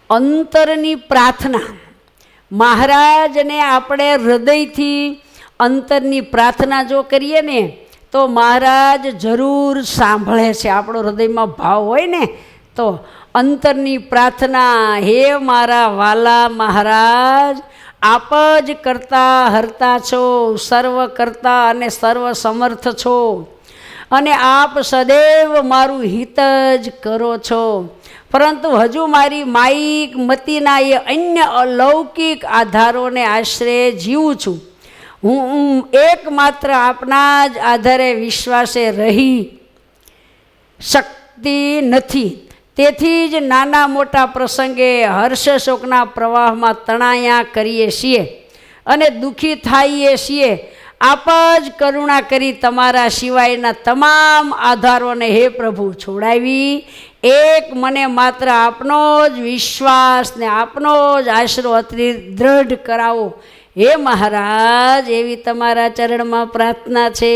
અંતરની પ્રાર્થના, મહારાજને આપણે હૃદયથી અંતરની પ્રાર્થના જો કરીએ ને તો મહારાજ જરૂર સાંભળે છે. આપણો હૃદયમાં ભાવ હોય ને તો અંતરની પ્રાર્થના, હે મારા વાલા મહારાજ, આપ જ કરતા હરતા છો, સર્વ કરતા અને સર્વ સમર્થ છો, અને આપ સદૈવ મારું હિત જ કરો છો. પરંતુ હજુ મારી માયિક મતિના એ અન્ય અલૌકિક આધારોને આશરે જીવું છું. હું એકમાત્ર આપના જ આધારે વિશ્વાસે રહી શકતી નથી. તેથી જ નાના મોટા પ્રસંગે હર્ષ શોકના પ્રવાહમાં તણાયા કરીએ છીએ અને દુઃખી થઈએ છીએ. આપ જ કરુણા કરી તમારા સિવાયના તમામ આધારોને હે પ્રભુ છોડાવી એક મને માત્ર આપનો જ વિશ્વાસ ને આપનો જ આશરો અતિ દ્રઢ કરાવો. હે મહારાજ, એવી તમારા ચરણમાં પ્રાર્થના છે.